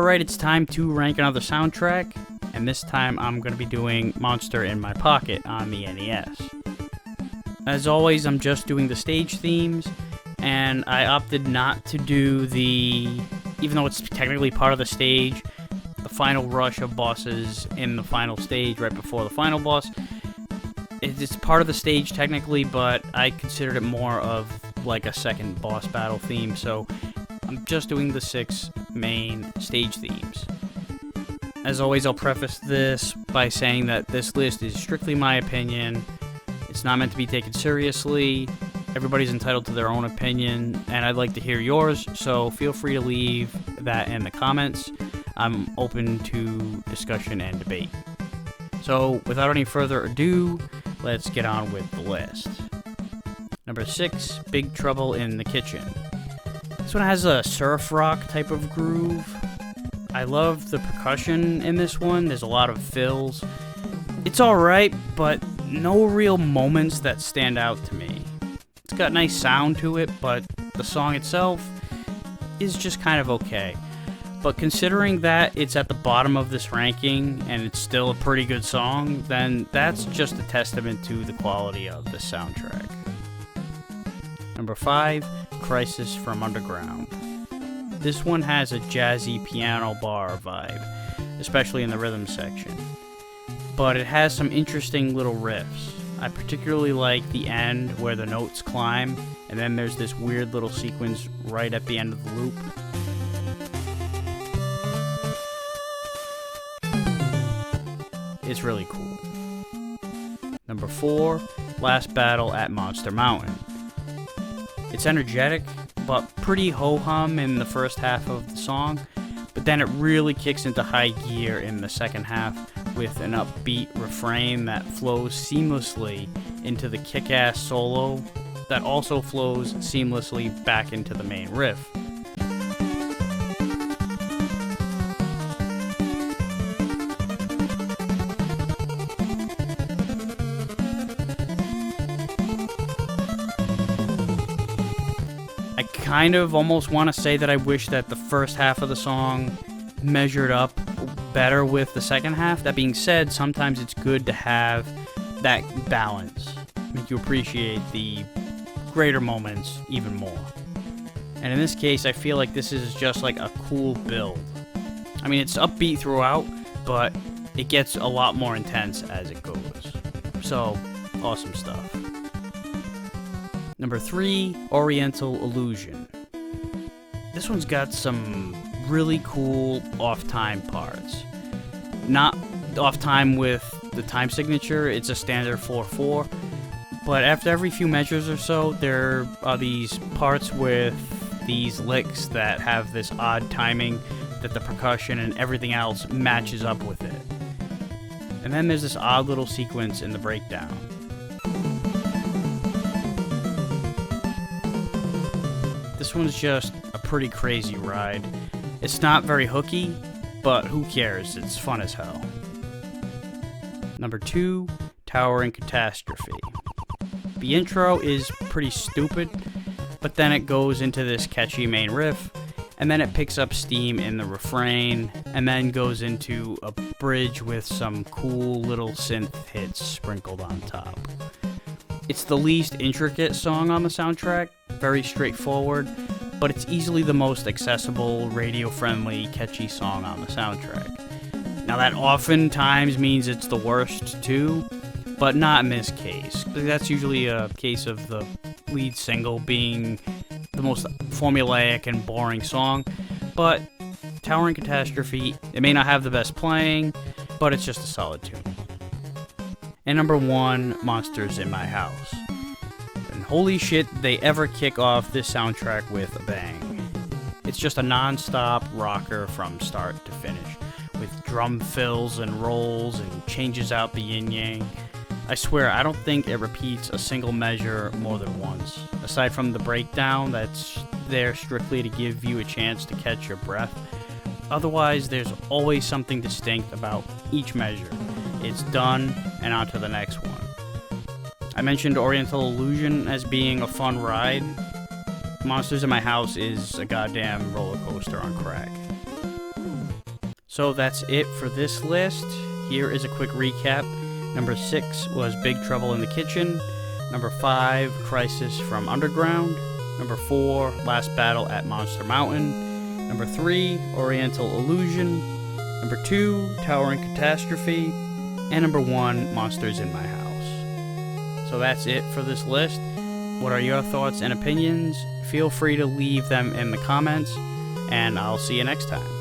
Alright, it's time to rank another soundtrack, and this time I'm going to be doing Monster in My Pocket on the NES. As always, I'm just doing the stage themes, and I opted not to do even though it's technically part of the stage, the final rush of bosses in the final stage right before the final boss. It's part of the stage technically, but I considered it more of like a second boss battle theme, so I'm just doing the 6 main stage themes. As always, I'll preface this by saying that this list is strictly my opinion. It's not meant to be taken seriously. Everybody's entitled to their own opinion, and I'd like to hear yours, so feel free to leave that in the comments. I'm open to discussion and debate. So, without any further ado, let's get on with the list. Number 6, Big Trouble in the Kitchen. This one has a surf rock type of groove. I love the percussion in this one. There's a lot of fills. It's alright, but no real moments that stand out to me. It's got nice sound to it, but the song itself is just kind of okay. But considering that it's at the bottom of this ranking and it's still a pretty good song, then that's just a testament to the quality of the soundtrack. Number 5, Crisis from Underground. This one has a jazzy piano bar vibe, especially in the rhythm section. But it has some interesting little riffs. I particularly like the end where the notes climb, and then there's this weird little sequence right at the end of the loop. It's really cool. Number 4, Last Battle at Monster Mountain. It's energetic, but pretty ho-hum in the first half of the song, but then it really kicks into high gear in the second half with an upbeat refrain that flows seamlessly into the kick-ass solo that also flows seamlessly back into the main riff. I kind of almost want to say that I wish that the first half of the song measured up better with the second half. That being said, sometimes it's good to have that balance, make you appreciate the greater moments even more. And in this case, I feel like this is just like a cool build. I mean, it's upbeat throughout, but it gets a lot more intense as it goes. So, awesome stuff. Number 3, Oriental Illusion. This one's got some really cool off-time parts. Not off-time with the time signature, it's a standard 4/4, but after every few measures or so, there are these parts with these licks that have this odd timing that the percussion and everything else matches up with it. And then there's this odd little sequence in the breakdown. This one's just a pretty crazy ride. It's not very hooky, but who cares? It's fun as hell. Number 2, Towering Catastrophe. The intro is pretty stupid, but then it goes into this catchy main riff, and then it picks up steam in the refrain, and then goes into a bridge with some cool little synth hits sprinkled on top. It's the least intricate song on the soundtrack, very straightforward, but it's easily the most accessible, radio-friendly, catchy song on the soundtrack. Now that oftentimes means it's the worst too, but not in this case. That's usually a case of the lead single being the most formulaic and boring song, but Towering Catastrophe, it may not have the best playing, but it's just a solid tune. And number 1, Monsters in My House. And holy shit, they ever kick off this soundtrack with a bang. It's just a non-stop rocker from start to finish, with drum fills and rolls and changes out the yin-yang. I swear, I don't think it repeats a single measure more than once, aside from the breakdown that's there strictly to give you a chance to catch your breath. Otherwise, there's always something distinct about each measure. It's done, and on to the next one. I mentioned Oriental Illusion as being a fun ride. Monsters in My House is a goddamn roller coaster on crack. So that's it for this list. Here is a quick recap. Number 6 was Big Trouble in the Kitchen. Number 5, Crisis from Underground. Number 4, Last Battle at Monster Mountain. Number 3, Oriental Illusion. Number 2, Towering Catastrophe. And number 1, Monsters in My House. So that's it for this list. What are your thoughts and opinions? Feel free to leave them in the comments, and I'll see you next time.